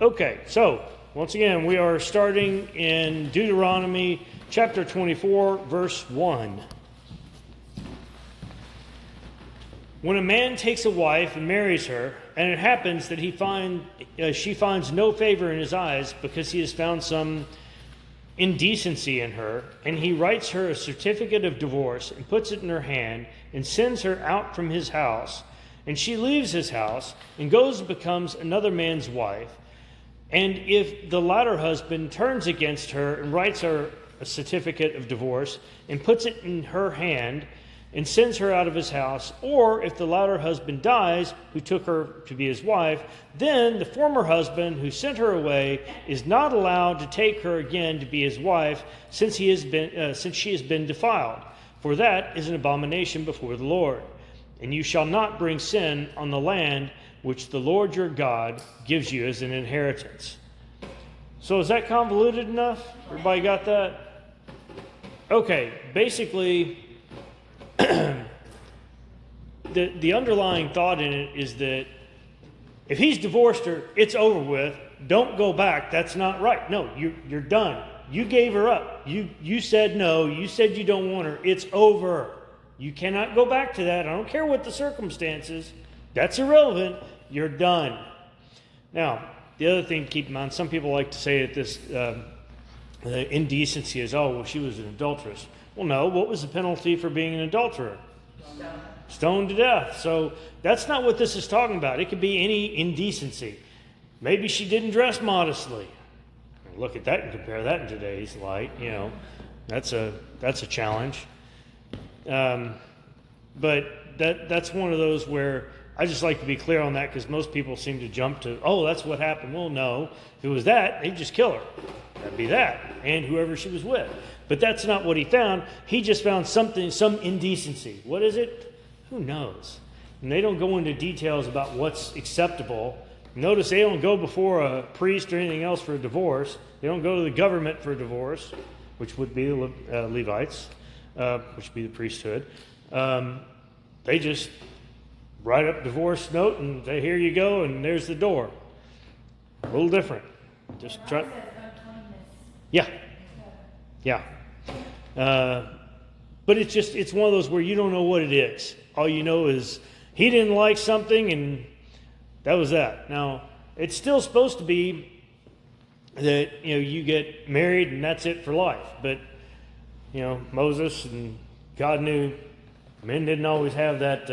Okay, so once again, we are starting in Deuteronomy chapter 24, verse 1. When a man takes a wife and marries her, and it happens that she finds no favor in his eyes because he has found some indecency in her, and he writes her a certificate of divorce and puts it in her hand and sends her out from his house, and she leaves his house and goes and becomes another man's wife, and if the latter husband turns against her and writes her a certificate of divorce and puts it in her hand and sends her out of his house, or if the latter husband dies, who took her to be his wife, then the former husband who sent her away is not allowed to take her again to be his wife, since she has been defiled. For that is an abomination before the Lord. And you shall not bring sin on the land which the Lord your God gives you as an inheritance. So is that convoluted enough? Everybody got that? Okay, basically, the underlying thought in it is that if he's divorced her, it's over with. Don't go back. That's not right. No, you're done. You gave her up. You said no. You said you don't want her. It's over. You cannot go back to that. I don't care what the circumstances. That's irrelevant. You're done. Now, the other thing to keep in mind, some people like to say that this indecency is, oh, well, she was an adulteress. Well, no. What was the penalty for being an adulterer? Stoned to death. So that's not what this is talking about. It could be any indecency. Maybe she didn't dress modestly. Look at that and compare that in today's light. You know, that's a challenge. But that's one of those where I just like to be clear on that, because most people seem to jump to, oh, that's what happened. Well, no. If it was that, they'd just kill her. That'd be that. And whoever she was with. But that's not what he found. He just found some indecency. What is it? Who knows? And they don't go into details about what's acceptable. Notice they don't go before a priest or anything else for a divorce. They don't go to the government for a divorce, which would be the Levites, which would be the priesthood. They just write up a divorce note and say, here you go, and there's the door. A little different. Just try. Yeah. But it's one of those where you don't know what it is. All you know is he didn't like something, and that was that. Now, it's still supposed to be that, you get married and that's it for life. But, Moses and God knew men didn't always have that,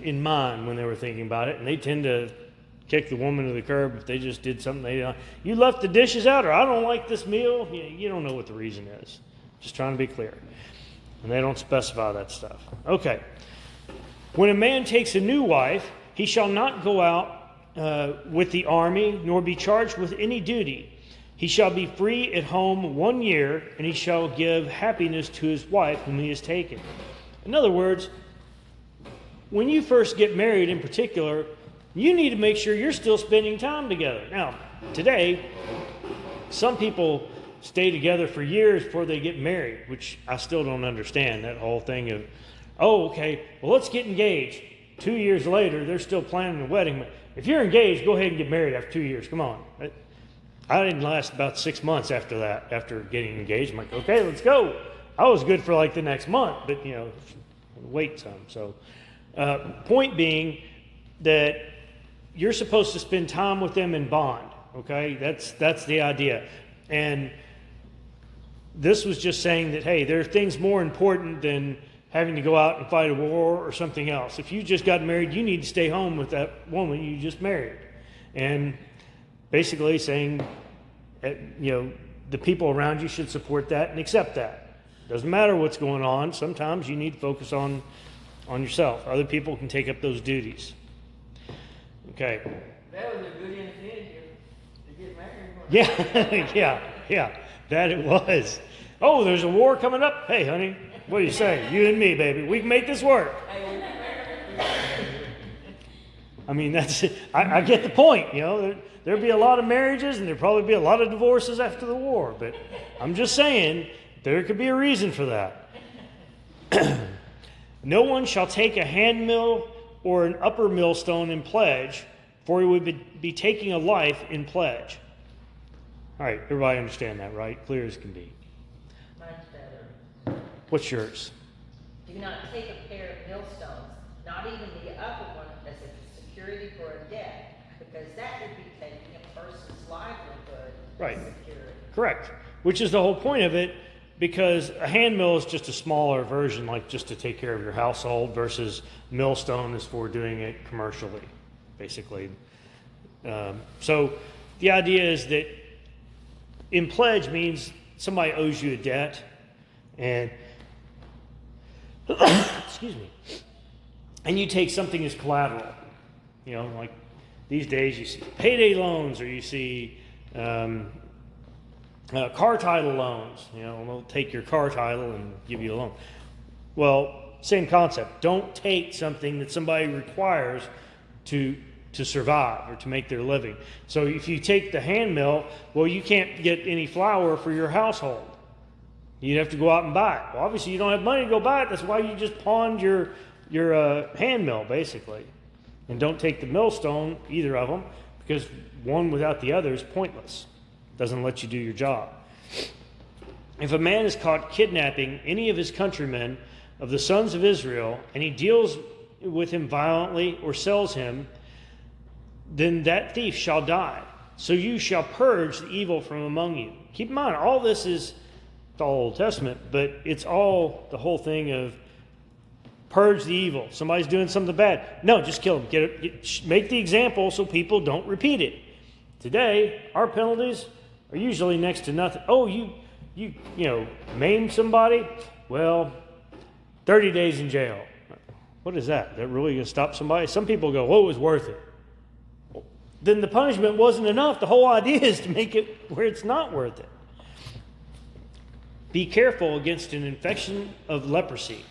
in mind when they were thinking about it. And they tend to kick the woman to the curb if they just did something. You left the dishes out, or I don't like this meal. You don't know what the reason is. Just trying to be clear. And they don't specify that stuff. Okay. When a man takes a new wife, he shall not go out with the army, nor be charged with any duty. He shall be free at home 1 year, and he shall give happiness to his wife whom he has taken. In other words, when you first get married in particular, you need to make sure you're still spending time together. Now, today, some people stay together for years before they get married, which I still don't understand, that whole thing of, oh, okay, well, let's get engaged. 2 years later, they're still planning a wedding. If you're engaged, go ahead and get married after 2 years. Come on. I didn't last about 6 months after that, after getting engaged. I'm like, okay, let's go. I was good for like the next month, but, wait some. So, point being that you're supposed to spend time with them in bond, okay? That's the idea. And this was just saying that, hey, there are things more important than having to go out and fight a war or something else. If you just got married, you need to stay home with that woman you just married. And basically saying, the people around you should support that and accept that. Doesn't matter what's going on. Sometimes you need to focus on yourself. Other people can take up those duties. Okay. That was a good incentive to get married. Yeah, that it was. Oh, there's a war coming up? Hey, honey, what do you say? You and me, baby. We can make this work. I mean, that's it. I get the point. There'd be a lot of marriages and there'd probably be a lot of divorces after the war. But I'm just saying, there could be a reason for that. No one shall take a handmill or an upper millstone in pledge, for he would be taking a life in pledge. All right, everybody understand that, right? Clear as can be. Mine's better. What's yours? Do not take a pair of millstones, not even the upper one, as a security for a debt, because that would be taking a person's livelihood Right. as security. Correct. Which is the whole point of it, because a hand mill is just a smaller version, like just to take care of your household, versus millstone is for doing it commercially, basically. So the idea is that in pledge means somebody owes you a debt, and excuse me, and you take something as collateral. You know, like these days you see payday loans, or you see car title loans. You know, they'll take your car title and give you a loan. Well, same concept. Don't take something that somebody requires to survive or to make their living. So if you take the hand mill, well, you can't get any flour for your household. You'd have to go out and buy it. Well, obviously you don't have money to go buy it. That's why you just pawned your hand mill, basically. And don't take the millstone, either of them, because one without the other is pointless. Doesn't let you do your job. If a man is caught kidnapping any of his countrymen of the sons of Israel, and he deals with him violently or sells him, then that thief shall die. So you shall purge the evil from among you. Keep in mind, all this is the Old Testament, but it's all the whole thing of purge the evil. Somebody's doing something bad. No, just kill them. Make the example so people don't repeat it. Today, our penalties are usually next to nothing. Oh, you maim somebody? Well, 30 days in jail. What is that? That really going to stop somebody? Some people go, well, it was worth it. Then the punishment wasn't enough. The whole idea is to make it where it's not worth it. Be careful against an infection of leprosy,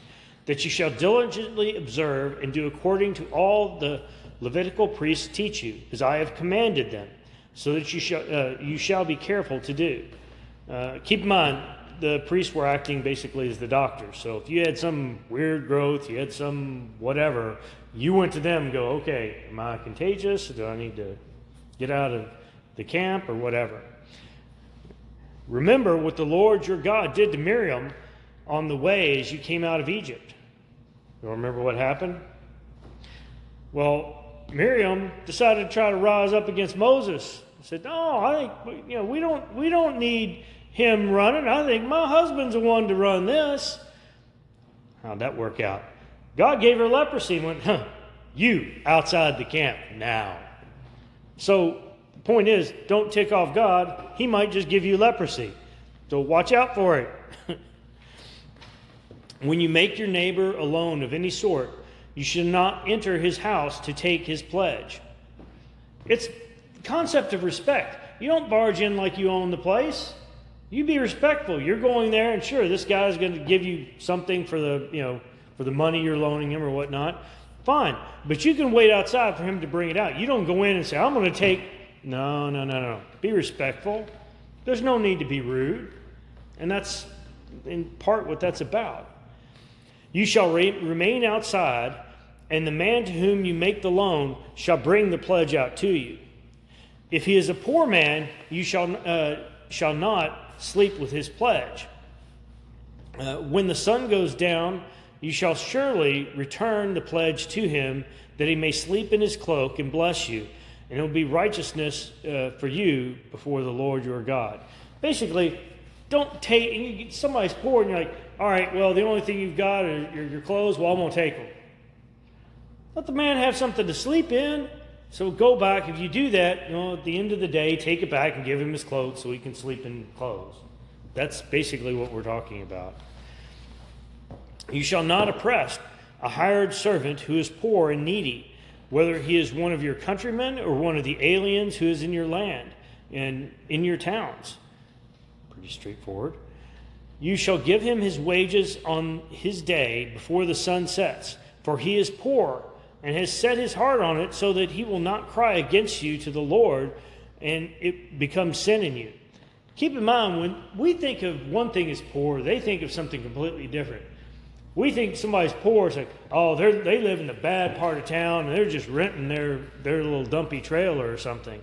that you shall diligently observe and do according to all the Levitical priests teach you, as I have commanded them, so that you shall be careful to do. Keep in mind, the priests were acting basically as the doctors. So if you had some weird growth, you had some whatever, you went to them and go, okay, am I contagious? Do I need to get out of the camp or whatever? Remember what the Lord your God did to Miriam on the way as you came out of Egypt. You remember what happened? Well, Miriam decided to try to rise up against Moses. Said, no, I think we don't need him running. I think my husband's the one to run this. How'd that work out? God gave her leprosy and went, you outside the camp now. So the point is, don't tick off God. He might just give you leprosy. So watch out for it. When you make your neighbor a loan of any sort, you should not enter his house to take his pledge. It's the concept of respect. You don't barge in like you own the place. You be respectful. You're going there, and sure, this guy's going to give you something for the money you're loaning him or whatnot. Fine, but you can wait outside for him to bring it out. You don't go in and say, "I'm going to take." No. Be respectful. There's no need to be rude, and that's in part what that's about. You shall remain outside, and the man to whom you make the loan shall bring the pledge out to you. If he is a poor man, you shall not sleep with his pledge. When the sun goes down, you shall surely return the pledge to him, that he may sleep in his cloak and bless you, and it will be righteousness for you before the Lord your God. Basically, don't take, somebody's poor and you're like, all right, well, the only thing you've got are your clothes. Well, I'm going to take them. Let the man have something to sleep in. So go back. If you do that, at the end of the day, take it back and give him his clothes so he can sleep in clothes. That's basically what we're talking about. You shall not oppress a hired servant who is poor and needy, whether he is one of your countrymen or one of the aliens who is in your land and in your towns. Pretty straightforward. You shall give him his wages on his day before the sun sets, for he is poor and has set his heart on it, so that he will not cry against you to the Lord and it becomes sin in you. Keep in mind, when we think of one thing as poor, they think of something completely different. We think somebody's poor. It's like, oh, they live in the bad part of town and they're just renting their little dumpy trailer or something.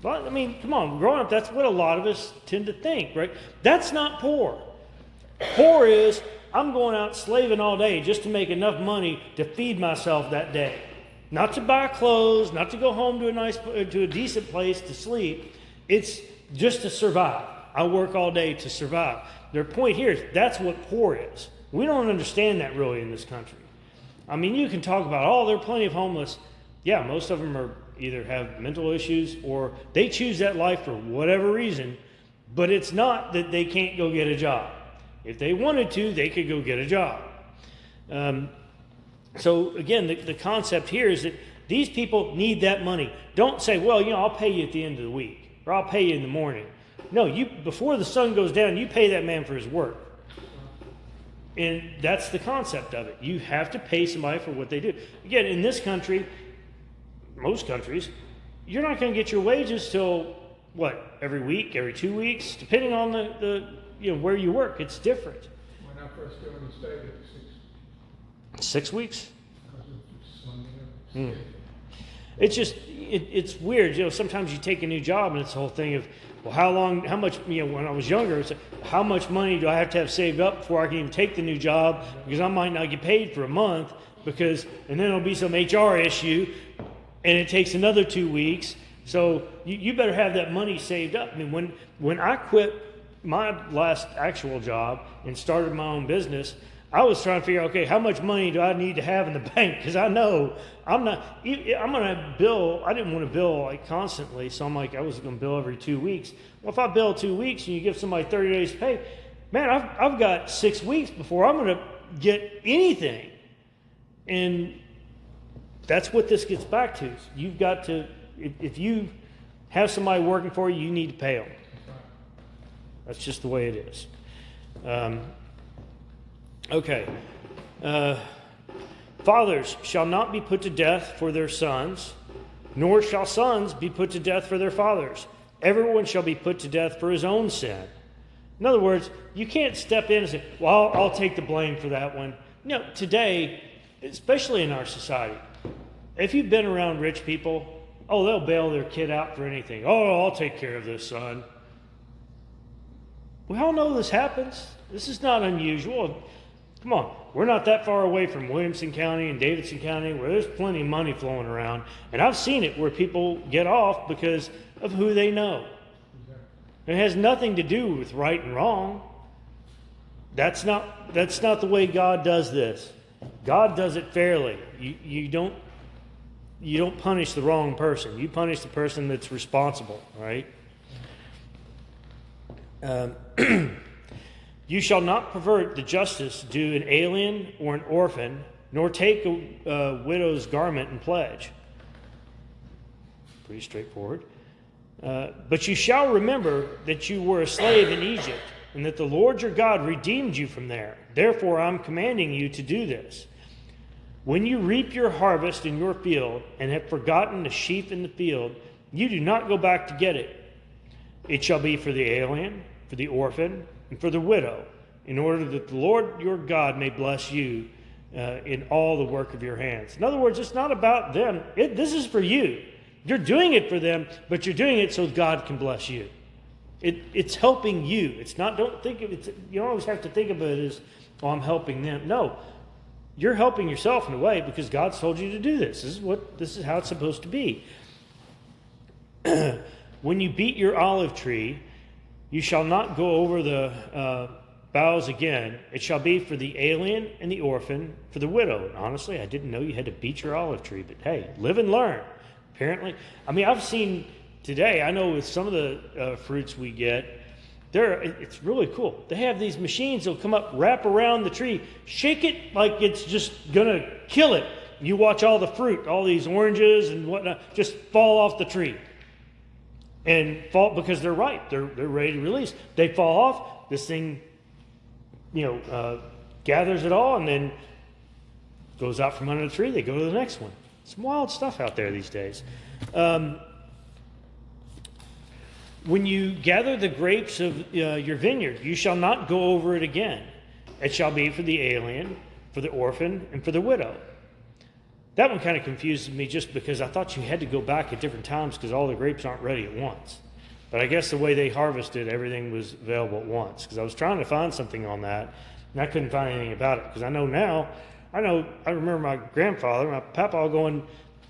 But I mean, come on, growing up, that's what a lot of us tend to think, right? That's not poor. Poor is, I'm going out slaving all day just to make enough money to feed myself that day. Not to buy clothes, not to go home to a decent place to sleep. It's just to survive. I work all day to survive. Their point here is that's what poor is. We don't understand that really in this country. I mean, you can talk about, oh, there are plenty of homeless. Yeah, most of them are either have mental issues or they choose that life for whatever reason, but it's not that they can't go get a job. If they wanted to, they could go get a job. So again, the concept here is that these people need that money. Don't say, well, I'll pay you at the end of the week, or I'll pay you in the morning. No, before the sun goes down, you pay that man for his work. And that's the concept of it. You have to pay somebody for what they do. Again, in this country, most countries, you're not going to get your wages till, every week, every 2 weeks, depending on the where you work. It's different. When I first came in the state, it was 6 weeks? because it's Sunday. It's just, it's weird. Sometimes you take a new job and it's the whole thing of, well, how much, when I was younger, it's like, how much money do I have to have saved up before I can even take the new job? Because I might not get paid for a month and then it'll be some HR issue and it takes another 2 weeks. So you better have that money saved up. I mean, when I quit my last actual job and started my own business, I was trying to figure out, okay, how much money do I need to have in the bank? Because I know I'm going to bill. I didn't want to bill constantly. So I'm like, I was going to bill every 2 weeks. Well, if I bill 2 weeks and you give somebody 30 days to pay, man, I've got 6 weeks before I'm going to get anything. And that's what this gets back to. You've got to, if you have somebody working for you, you need to pay them. That's just the way it is. Okay. Fathers shall not be put to death for their sons, nor shall sons be put to death for their fathers. Everyone shall be put to death for his own sin. In other words, you can't step in and say, well, I'll take the blame for that one. Today, especially in our society, if you've been around rich people, they'll bail their kid out for anything. Oh, I'll take care of this, son. We all know this happens. This is not unusual. Come on, we're not that far away from Williamson County and Davidson County where there's plenty of money flowing around. And I've seen it where people get off because of who they know. It has nothing to do with right and wrong. That's not the way God does this. God does it fairly. You don't punish the wrong person. You punish the person that's responsible, right? You shall not pervert the justice due an alien or an orphan, nor take a widow's garment in pledge. Pretty straightforward. But you shall remember that you were a slave in Egypt, and that the Lord your God redeemed you from there. Therefore I'm commanding you to do this. When you reap your harvest in your field, and have forgotten the sheaf in the field, you do not go back to get it. It shall be for the alien, for the orphan, and for the widow, in order that the Lord your God may bless you in all the work of your hands. In other words, it's not about them. This is for you. You're doing it for them, but you're doing it so God can bless you. It's helping you. It's not. Don't think of it. You don't always have to think of it as, "Oh, I'm helping them." No, you're helping yourself in a way because God's told you to do this. This is how it's supposed to be. When you beat your olive tree, you shall not go over the boughs again. It shall be for the alien and the orphan, for the widow. And honestly, I didn't know you had to beat your olive tree, but hey, live and learn. Apparently, I've seen today, I know with some of the fruits we get, it's really cool. They have these machines that'll come up, wrap around the tree, shake it like it's just going to kill it. You watch all the fruit, all these oranges and whatnot, just fall off the tree. And fall because they're ripe. They're ready to release. They fall off. This thing, gathers it all and then goes out from under the tree. They go to the next one. Some wild stuff out there these days. When you gather the grapes of your vineyard, you shall not go over it again. It shall be for the alien, for the orphan, and for the widow. That one kind of confused me just because I thought you had to go back at different times because all the grapes aren't ready at once. But I guess the way they harvested, everything was available at once. Because I was trying to find something on that, and I couldn't find anything about it. Because I remember my grandfather, my papa going,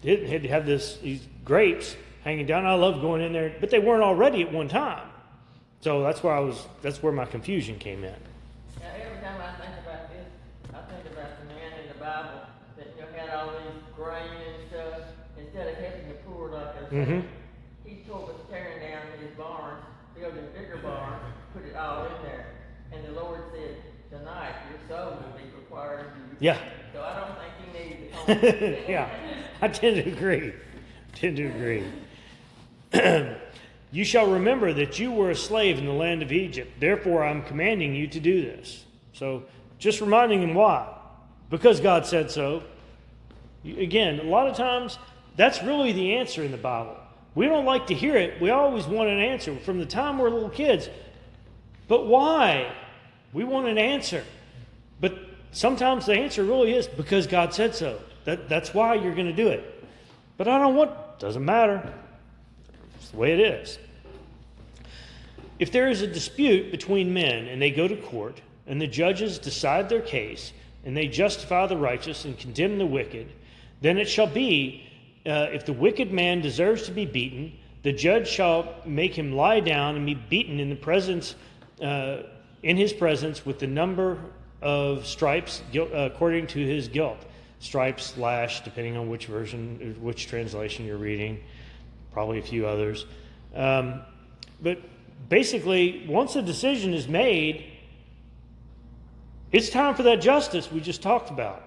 had to have these grapes hanging down. I loved going in there, but they weren't all ready at one time. So that's where my confusion came in. Now, every time I think about this, I think about the man in the Bible that had all these grain and stuff. Instead of helping the poor, like I said, Mm-hmm. he told us tearing down his barns, building bigger barns, put it all in there. And the Lord said, tonight your soul will be required of you. Yeah. So I don't think he needed the home. Yeah, I tend to agree. You shall remember that you were a slave in the land of Egypt. Therefore, I'm commanding you to do this. So, just reminding him why. Because God said so. Again, a lot of times, that's really the answer in the Bible. We don't like to hear it. We always want an answer. From the time we're little kids. But why? We want an answer. But sometimes the answer really is because God said so. That's why you're going to do it. But I don't want, doesn't matter. It's the way it is. If there is a dispute between men and they go to court and the judges decide their case and they justify the righteous and condemn the wicked, then it shall be, if the wicked man deserves to be beaten, the judge shall make him lie down and be beaten in his presence with the number of stripes according to his guilt. Stripes, lash, depending on which version, which translation you're reading, probably a few others. But basically, once a decision is made, it's time for that justice we just talked about.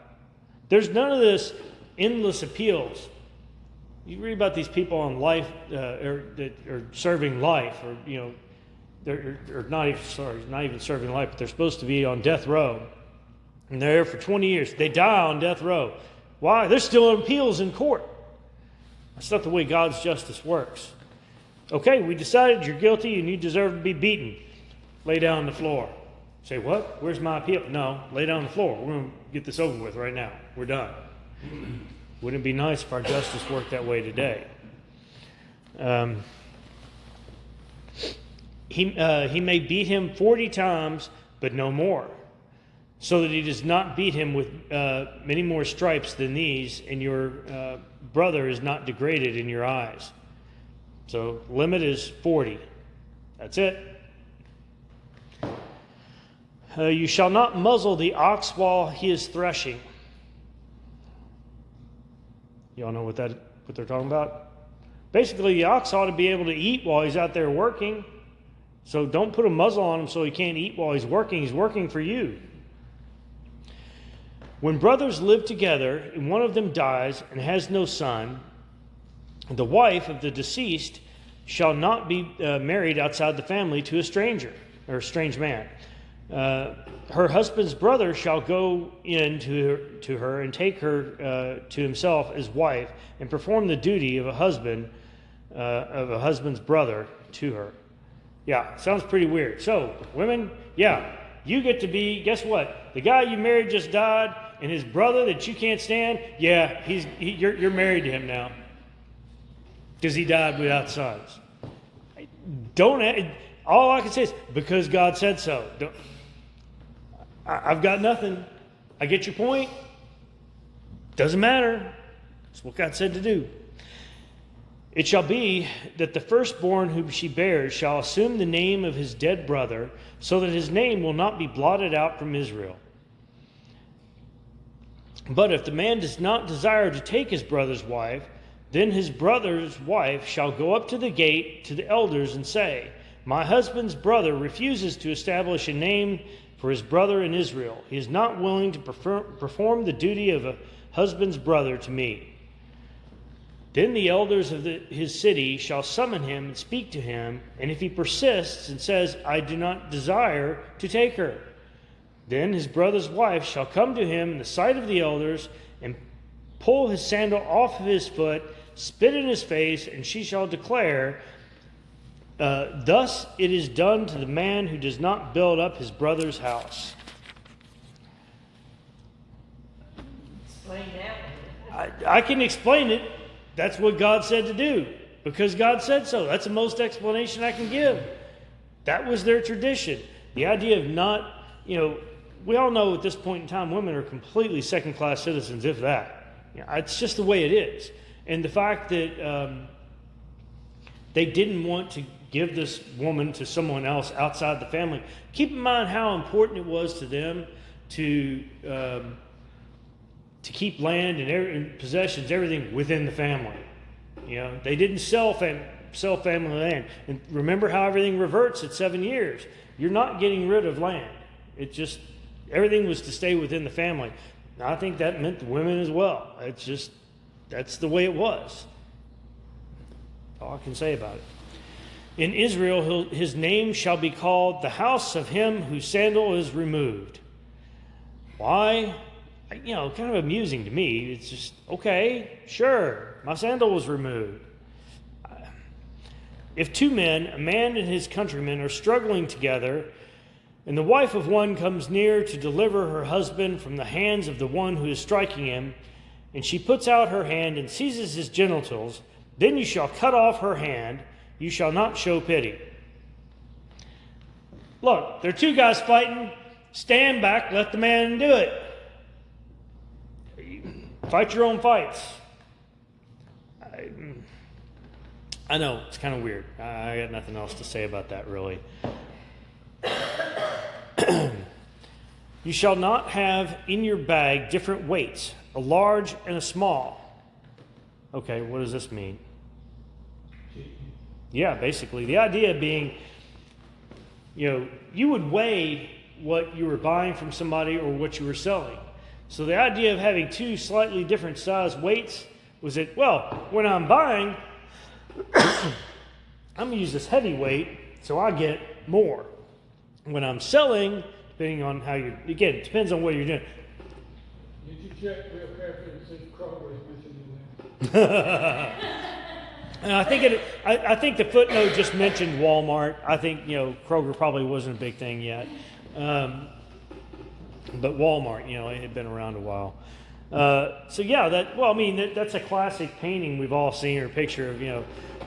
There's none of this endless appeals. You read about these people on life, that are serving life, or they're not even serving life, but they're supposed to be on death row. And they're there for 20 years. They die on death row. Why? They're still in appeals in court. That's not the way God's justice works. Okay, we decided you're guilty and you deserve to be beaten. Lay down on the floor. Say, what? Where's my appeal? No, lay down on the floor. We're going to get this over with right now. We're done. Wouldn't it be nice if our justice worked that way today? He may beat him 40 times, but no more, so that he does not beat him with many more stripes than these, and your brother is not degraded in your eyes. So limit is 40. That's it. You shall not muzzle the ox while he is threshing. Y'all know what they're talking about? Basically, the ox ought to be able to eat while he's out there working. So don't put a muzzle on him so he can't eat while he's working. He's working for you. When brothers live together and one of them dies and has no son, the wife of the deceased shall not be married outside the family to a stranger or a strange man. Her husband's brother shall go in to her and take her to himself as wife and perform the duty of a husband's brother to her. Yeah, sounds pretty weird. So, women, yeah, you get to be, guess what? The guy you married just died, and his brother that you can't stand, yeah, you're married to him now because he died without sons. All I can say is, because God said so. I've got nothing. I get your point. Doesn't matter. It's what God said to do. It shall be that the firstborn whom she bears shall assume the name of his dead brother, so that his name will not be blotted out from Israel. But if the man does not desire to take his brother's wife, then his brother's wife shall go up to the gate to the elders and say, my husband's brother refuses to establish a name for his brother in Israel. He is not willing to perform the duty of a husband's brother to me. Then the elders of his city shall summon him and speak to him, and if he persists and says, I do not desire to take her, then his brother's wife shall come to him in the sight of the elders and pull his sandal off of his foot, spit in his face, and she shall declare, thus it is done to the man who does not build up his brother's house. Explain that one. I can explain it. That's what God said to do because God said so. That's the most explanation I can give. That was their tradition. The idea of not, we all know at this point in time, women are completely second-class citizens, if that. It's just the way it is. And the fact that they didn't want to give this woman to someone else outside the family. Keep in mind how important it was to them to keep land and possessions, everything within the family. They didn't sell family land. And remember how everything reverts at 7 years. You're not getting rid of land. It just, everything was to stay within the family. And I think that meant the women as well. It's just, that's the way it was. All I can say about it. In Israel, his name shall be called the house of him whose sandal is removed. Why? Kind of amusing to me. It's just, okay, sure, my sandal was removed. If two men, a man and his countryman, are struggling together, and the wife of one comes near to deliver her husband from the hands of the one who is striking him, and she puts out her hand and seizes his genitals, then you shall cut off her hand. You shall not show pity. Look, there are two guys fighting. Stand back, let the man do it. Fight your own fights. I know, it's kind of weird. I got nothing else to say about that, really. You shall not have in your bag different weights, a large and a small. Okay, what does this mean? Yeah, basically. The idea being, you would weigh what you were buying from somebody or what you were selling. So the idea of having two slightly different size weights was that, well, when I'm buying, I'm going to use this heavy weight, so I get more. When I'm selling, depending on how you, again, it depends on what you're doing. Did you check real carefully to see if Kroger is mentioned in there? And I think the footnote just mentioned Walmart. I think Kroger probably wasn't a big thing yet, but Walmart, it had been around a while. So yeah, that's a classic painting we've all seen or picture of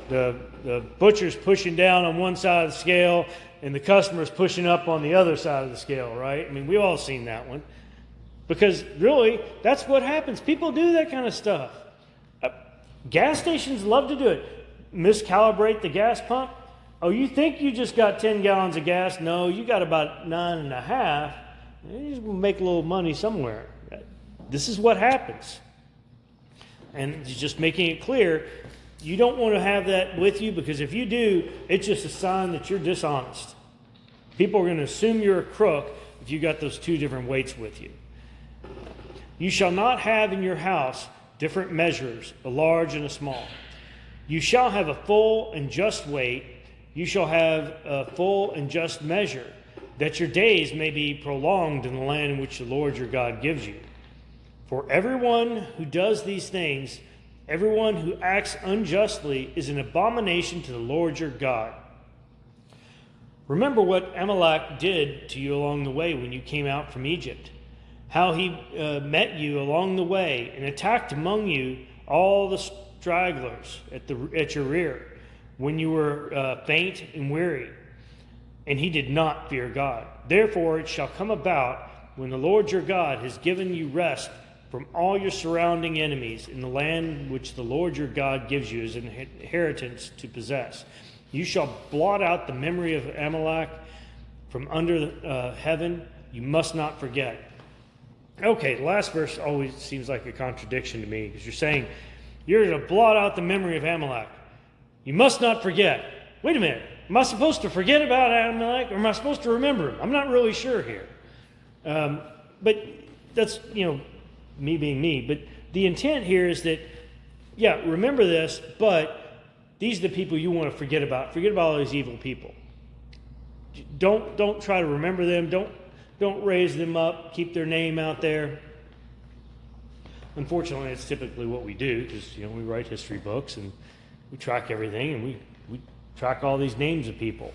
the butcher's pushing down on one side of the scale and the customer's pushing up on the other side of the scale, right? I mean, we've all seen that one because really that's what happens. People do that kind of stuff. Gas stations love to do it. Miscalibrate the gas pump. Oh, you think you just got 10 gallons of gas? No, you got about 9.5. You just make a little money somewhere. This is what happens. And just making it clear, you don't want to have that with you because if you do, it's just a sign that you're dishonest. People are going to assume you're a crook if you got those two different weights with you. You shall not have in your house different measures, a large and a small. You shall have a full and just weight. You shall have a full and just measure, that your days may be prolonged in the land in which the Lord your God gives you. For everyone who does these things, everyone who acts unjustly, is an abomination to the Lord your God. Remember what Amalek did to you along the way when you came out from Egypt. How he met you along the way and attacked among you all the stragglers at your rear when you were faint and weary. And he did not fear God. Therefore it shall come about when the Lord your God has given you rest from all your surrounding enemies in the land which the Lord your God gives you as an inheritance to possess. You shall blot out the memory of Amalek from under heaven. You must not forget. Okay, the last verse always seems like a contradiction to me because you're saying you're to blot out the memory of Amalek. You must not forget. Wait a minute. Am I supposed to forget about Amalek or am I supposed to remember him? I'm not really sure here. But that's, me being me. But the intent here is that, yeah, remember this, but these are the people you want to forget about. Forget about all these evil people. Don't try to remember them. Don't raise them up, keep their name out there. Unfortunately, it's typically what we do because, we write history books and we track everything and we track all these names of people.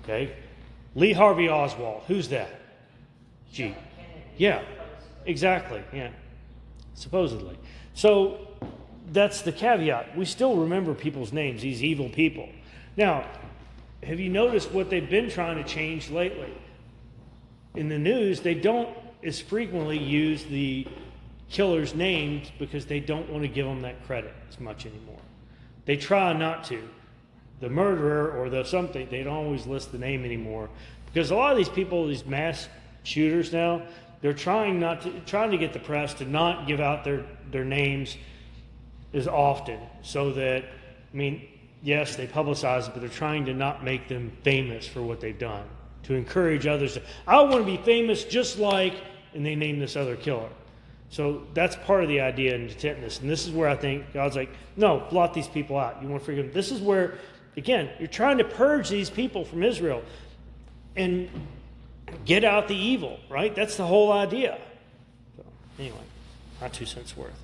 Okay. Lee Harvey Oswald. Who's that? Gee. Yeah. Exactly, yeah. Supposedly. So that's the caveat. We still remember people's names, these evil people. Now, have you noticed what they've been trying to change lately? In the news, they don't as frequently use the killer's names because they don't want to give them that credit as much anymore. They try not to. The murderer or the something, they don't always list the name anymore. Because a lot of these people, these mass shooters now, they're trying to get the press to not give out their names as often, so that, I mean, yes, they publicize it, but they're trying to not make them famous for what they've done, to encourage others to, I want to be famous just like, and they name this other killer. So that's part of the idea in intent in this. And this is where I think God's like, no, blot these people out. You want to forgive them. This is where, again, you're trying to purge these people from Israel and get out the evil, right? That's the whole idea. So, anyway, my 2 cents worth.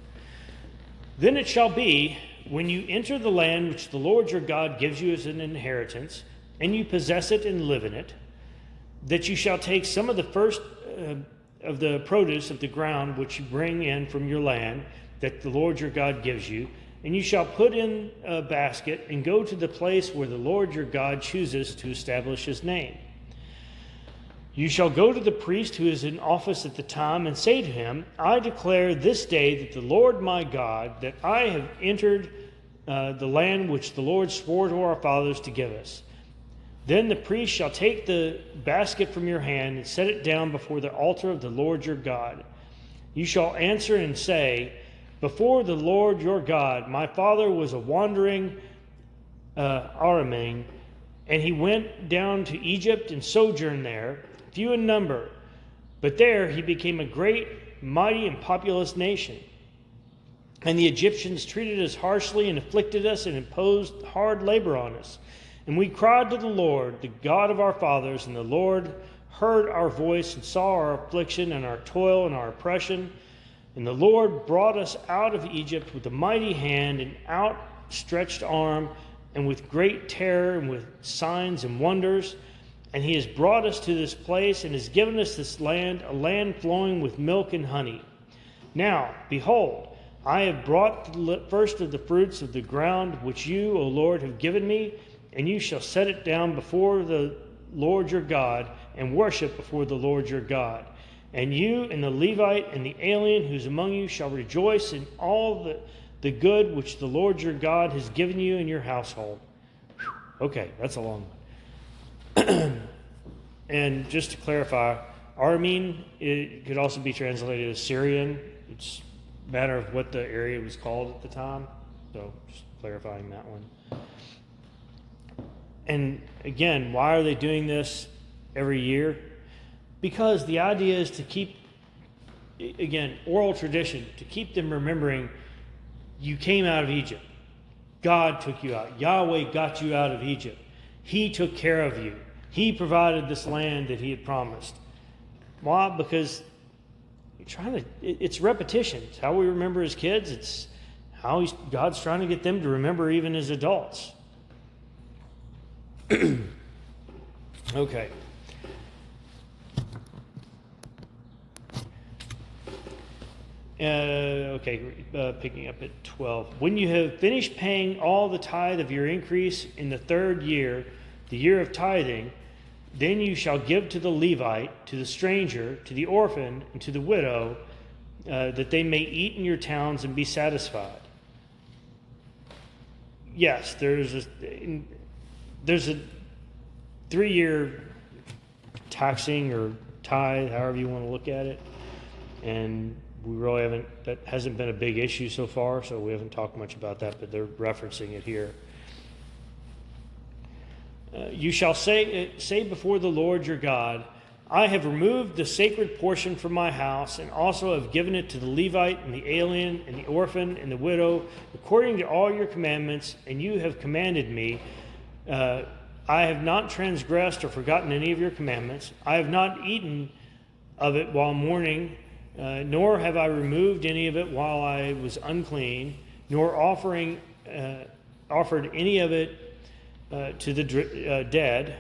Then it shall be, when you enter the land which the Lord your God gives you as an inheritance, and you possess it and live in it, that you shall take some of the first of the produce of the ground which you bring in from your land, that the Lord your God gives you, and you shall put in a basket and go to the place where the Lord your God chooses to establish his name. You shall go to the priest who is in office at the time and say to him, I declare this day that the Lord my God, that I have entered the land which the Lord swore to our fathers to give us. Then the priest shall take the basket from your hand and set it down before the altar of the Lord your God. You shall answer and say, before the Lord your God, my father was a wandering Aramean, and he went down to Egypt and sojourned there, few in number, but there he became a great, mighty, and populous nation. And the Egyptians treated us harshly and afflicted us and imposed hard labor on us. And we cried to the Lord, the God of our fathers, and the Lord heard our voice and saw our affliction and our toil and our oppression. And the Lord brought us out of Egypt with a mighty hand and outstretched arm, and with great terror and with signs and wonders. And he has brought us to this place and has given us this land, a land flowing with milk and honey. Now, behold, I have brought the first of the fruits of the ground which you, O Lord, have given me, and you shall set it down before the Lord your God, and worship before the Lord your God. And you and the Levite and the alien who is among you shall rejoice in all the good which the Lord your God has given you in your household. Whew. Okay, that's a long one. And just to clarify, Aramean, it could also be translated as Syrian. It's a matter of what the area was called at the time. So just clarifying that one. And again, why are they doing this every year? Because the idea is to keep, again, oral tradition, to keep them remembering you came out of Egypt. God took you out. Yahweh got you out of Egypt. He took care of you. He provided this land that he had promised. Why? Because it's repetition. It's how we remember as kids. It's how God's trying to get them to remember even as adults. Okay. Picking up at 12. When you have finished paying all the tithe of your increase in the 3rd year, the year of tithing, then you shall give to the Levite, to the stranger, to the orphan, and to the widow, that they may eat in your towns and be satisfied. Yes, there's a 3-year taxing or tithe, however you want to look at it, and we really that hasn't been a big issue so far, so we haven't talked much about that, but they're referencing it here. You shall say before the Lord your God, I have removed the sacred portion from my house, and also have given it to the Levite and the alien and the orphan and the widow, according to all your commandments, and you have commanded me. I have not transgressed or forgotten any of your commandments. I have not eaten of it while mourning, nor have I removed any of it while I was unclean, nor offered any of it to the dead.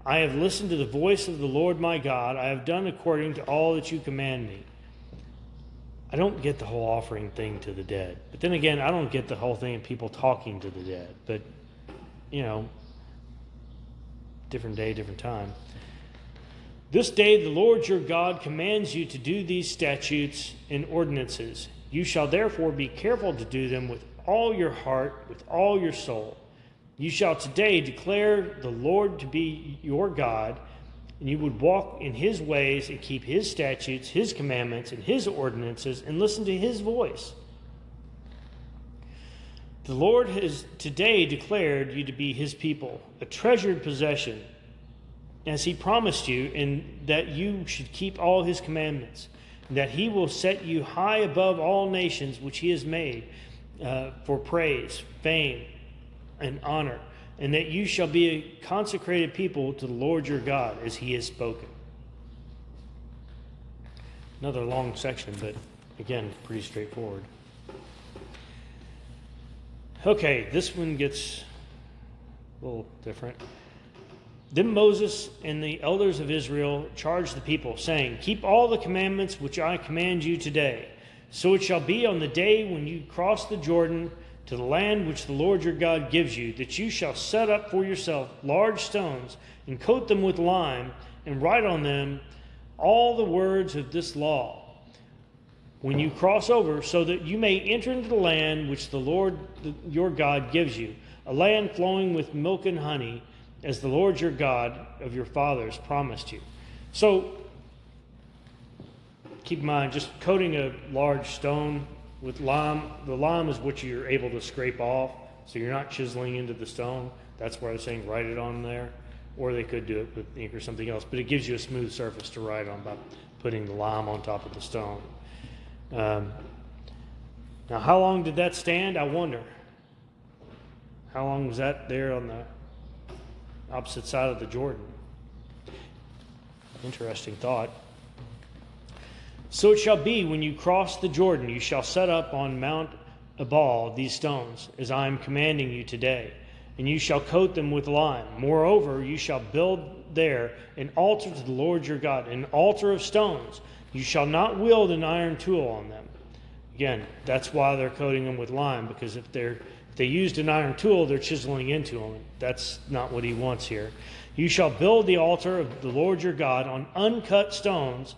I have listened to the voice of the Lord my God. I have done according to all that you command me. I don't get the whole offering thing to the dead. But then again, I don't get the whole thing of people talking to the dead. But, different day, different time. This day the Lord your God commands you to do these statutes and ordinances. You shall therefore be careful to do them with all your heart, with all your soul. You shall today declare the Lord to be your God, and you would walk in his ways and keep his statutes, his commandments, and his ordinances, and listen to his voice. The Lord has today declared you to be his people, a treasured possession, as he promised you, and that you should keep all his commandments, and that he will set you high above all nations which he has made for praise, fame, and honor, and that you shall be a consecrated people to the Lord your God, as he has spoken. Another long section, but again, pretty straightforward. Okay, this one gets a little different. Then Moses and the elders of Israel charged the people, saying, Keep all the commandments which I command you today. So it shall be on the day when you cross the Jordan to the land which the Lord your God gives you, that you shall set up for yourself large stones, and coat them with lime, and write on them all the words of this law, when you cross over, so that you may enter into the land which the Lord your God gives you, a land flowing with milk and honey, as the Lord your God of your fathers promised you. So, keep in mind, just coating a large stone with lime, the lime is what you're able to scrape off, so you're not chiseling into the stone. That's why I was saying write it on there. Or they could do it with ink or something else, but it gives you a smooth surface to write on by putting the lime on top of the stone. Now, how long did that stand? I wonder. How long was that there on the opposite side of the Jordan? Interesting thought. So it shall be when you cross the Jordan, you shall set up on Mount Ebal these stones, as I am commanding you today, and you shall coat them with lime. Moreover, you shall build there an altar to the Lord your God, an altar of stones. You shall not wield an iron tool on them. Again, that's why they're coating them with lime, because if they used an iron tool, they're chiseling into them. That's not what he wants here. You shall build the altar of the Lord your God on uncut stones,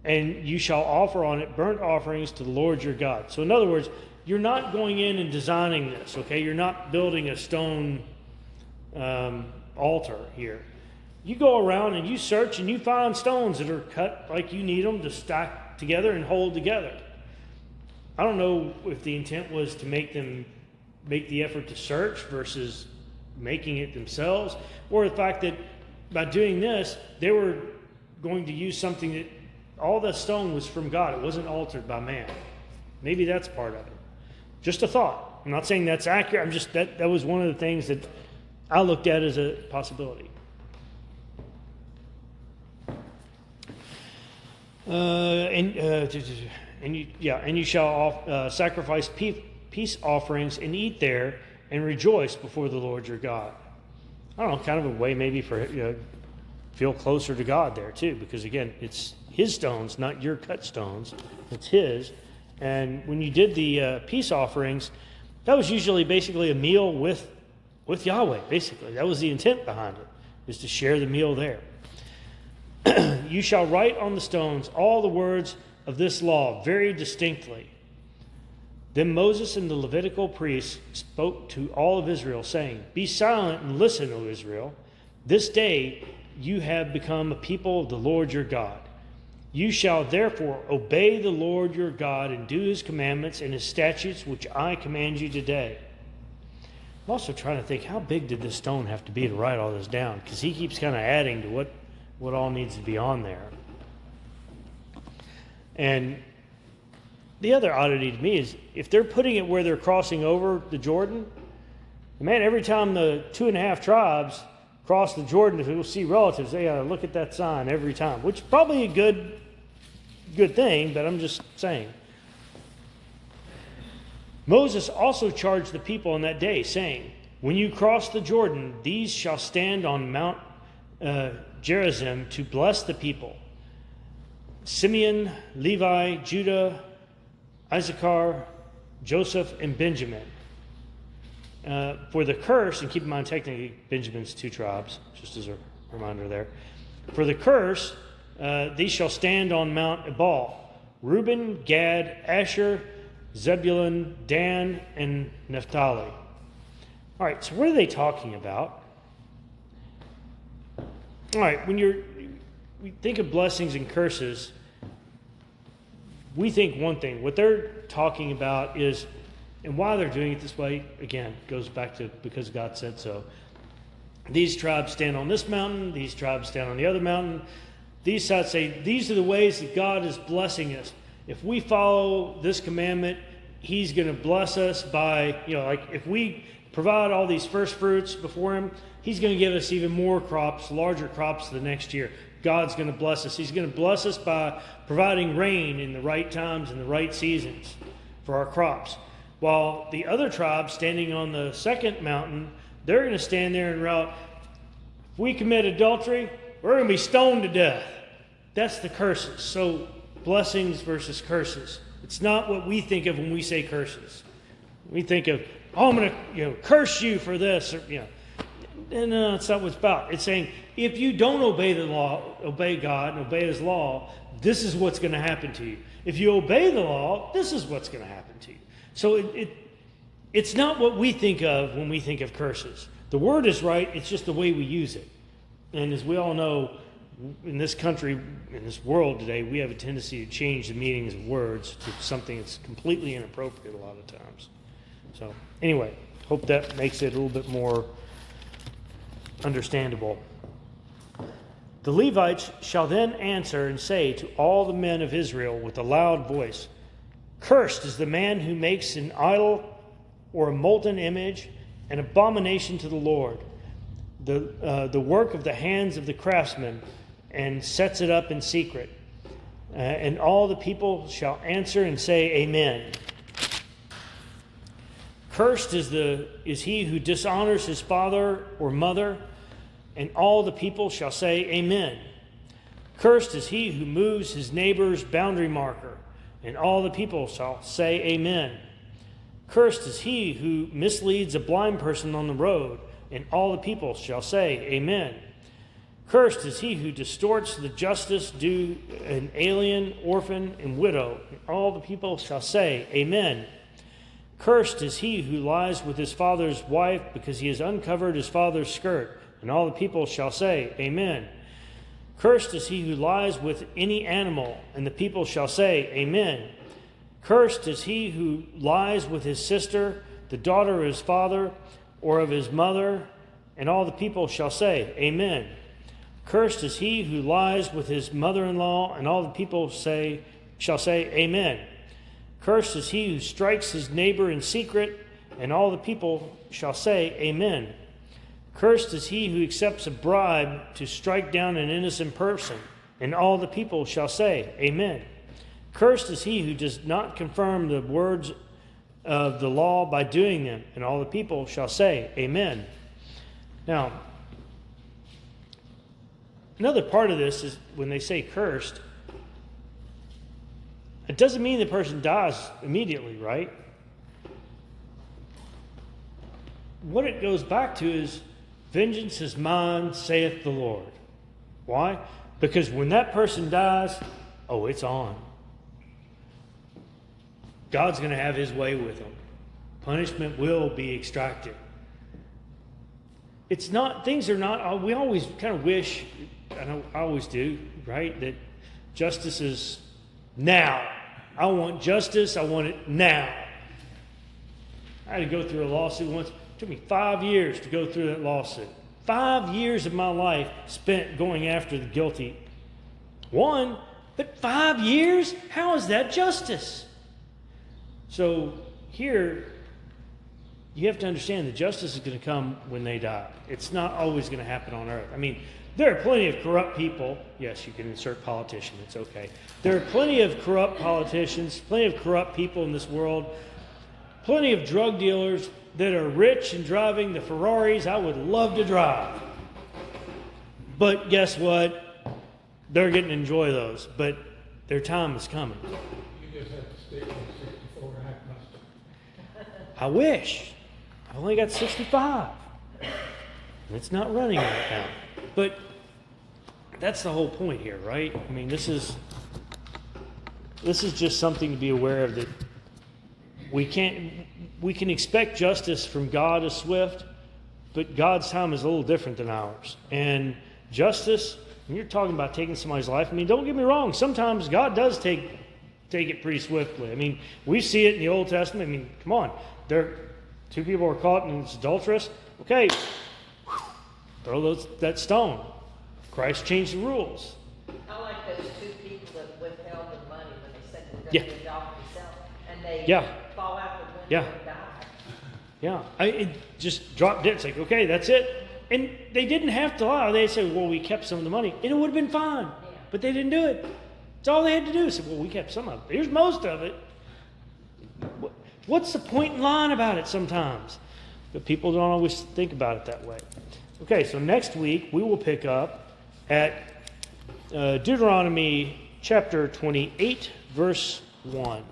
and you shall offer on it burnt offerings to the Lord your God. So in other words, you're not going in and designing this, okay? You're not building a stone altar here. You go around and you search and you find stones that are cut like you need them to stack together and hold together. I don't know if the intent was to make the effort to search versus making it themselves, or the fact that by doing this, they were going to use something that all the stone was from God. It wasn't altered by man. Maybe that's part of it. Just a thought. I'm not saying that's accurate. I'm just that was one of the things that I looked at as a possibility. And you shall sacrifice peace offerings and eat there and rejoice before the Lord your God. I don't know, kind of a way maybe for feel closer to God there too, because again, it's his stones, not your cut stones. It's his. And when you did the peace offerings, that was usually basically a meal with Yahweh. Basically, that was the intent behind it, is to share the meal there. You shall write on the stones all the words of this law very distinctly. Then Moses and the Levitical priests spoke to all of Israel, saying, Be silent and listen, O Israel. This day you have become a people of the Lord your God. You shall therefore obey the Lord your God and do his commandments and his statutes, which I command you today. I'm also trying to think, how big did this stone have to be to write all this down? Because he keeps kind of adding to what all needs to be on there. And the other oddity to me is, if they're putting it where they're crossing over the Jordan, man, every time the 2.5 tribes cross the Jordan, if they'll see relatives, they gotta look at that sign every time, which is probably a good thing, but I'm just saying. Moses also charged the people on that day, saying, When you cross the Jordan, these shall stand on Mount Gerizim to bless the people. Simeon, Levi, Judah, Issachar, Joseph, and Benjamin. For the curse, and keep in mind technically Benjamin's 2 tribes, just as a reminder there. For the curse, these shall stand on Mount Ebal: Reuben, Gad, Asher, Zebulun, Dan, and Naphtali. All right, so what are they talking about? All right, when we think of blessings and curses, we think one thing. What they're talking about is, and why they're doing it this way, again, goes back to because God said so. These tribes stand on this mountain, these tribes stand on the other mountain. These sides say, these are the ways that God is blessing us. If we follow this commandment, He's going to bless us by, like if we provide all these first fruits before Him, He's going to give us even more crops, larger crops the next year. God's going to bless us. He's going to bless us by providing rain in the right times and the right seasons for our crops. While the other tribes standing on the second mountain, they're going to stand there and rout, if we commit adultery, we're going to be stoned to death. That's the curses. So blessings versus curses. It's not what we think of when we say curses. We think of, I'm going to curse you for this. Or, And that's not what it's about. It's saying, if you don't obey the law, obey God and obey His law, this is what's going to happen to you. If you obey the law, this is what's going to happen to you. So it's not what we think of when we think of curses. The word is right, it's just the way we use it. And as we all know, in this country, in this world today, we have a tendency to change the meanings of words to something that's completely inappropriate a lot of times. So anyway, hope that makes it a little bit more understandable. The Levites shall then answer and say to all the men of Israel with a loud voice, cursed is the man who makes an idol or a molten image, an abomination to the Lord, the work of the hands of the craftsman, and sets it up in secret. And all the people shall answer and say, Amen. Cursed is he who dishonors his father or mother, and all the people shall say, Amen. Cursed is he who moves his neighbor's boundary marker, and all the people shall say, Amen. Cursed is he who misleads a blind person on the road, and all the people shall say, Amen. Cursed is he who distorts the justice due an alien, orphan, and widow, and all the people shall say, Amen. Cursed is he who lies with his father's wife, because he has uncovered his father's skirt, and all the people shall say, Amen. Cursed is he who lies with any animal, and the people shall say, Amen. Cursed is he who lies with his sister, the daughter of his father, or of his mother, and all the people shall say, Amen. Cursed is he who lies with his mother-in-law, and all the people shall say, Amen. Cursed is he who strikes his neighbor in secret, and all the people shall say, Amen. Cursed is he who accepts a bribe to strike down an innocent person, and all the people shall say, Amen. Cursed is he who does not confirm the words of the law by doing them, and all the people shall say, Amen. Now, another part of this is when they say cursed, it doesn't mean the person dies immediately, right? What it goes back to is, vengeance is mine, saith the Lord. Why? Because when that person dies, it's on. God's going to have His way with them. Punishment will be extracted. It's not, things are not, we always kind of wish, I always do, right, that justice is now. I want justice, I want it now. I had to go through a lawsuit once. It took me 5 years to go through that lawsuit. 5 years of my life spent going after the guilty one, but 5 years? How is that justice? So here, you have to understand that justice is going to come when they die. It's not always going to happen on earth. I mean, there are plenty of corrupt people. Yes, you can insert politician. It's okay. There are plenty of corrupt politicians, plenty of corrupt people in this world, plenty of drug dealers that are rich and driving the Ferraris I would love to drive. But guess what? They're getting to enjoy those. But their time is coming. You just have to stay on 60 for a hackbuster. I wish. I've only got 65. It's not running right now. But that's the whole point here, right? I mean, this is just something to be aware of, that we can expect justice from God as swift, but God's time is a little different than ours. And justice, when you're talking about taking somebody's life, I mean, don't get me wrong, sometimes God does take it pretty swiftly. I mean, we see it in the Old Testament. I mean, come on. Two people were caught in this adulteress. Okay, throw that stone. Christ changed the rules. I like those two people that withheld the money when they said they were Yeah. going to adopt themselves, and they Yeah. fall out the window Yeah. and die. Yeah, it just dropped dead. It's like, okay, that's it. And they didn't have to lie. They said, well, we kept some of the money. And it would have been fine. Yeah. But they didn't do it. That's all they had to do. They said, well, we kept some of it. Here's most of it. What's the point in lying about it sometimes? But people don't always think about it that way. Okay, so next week we will pick up at Deuteronomy chapter 28, verse 1.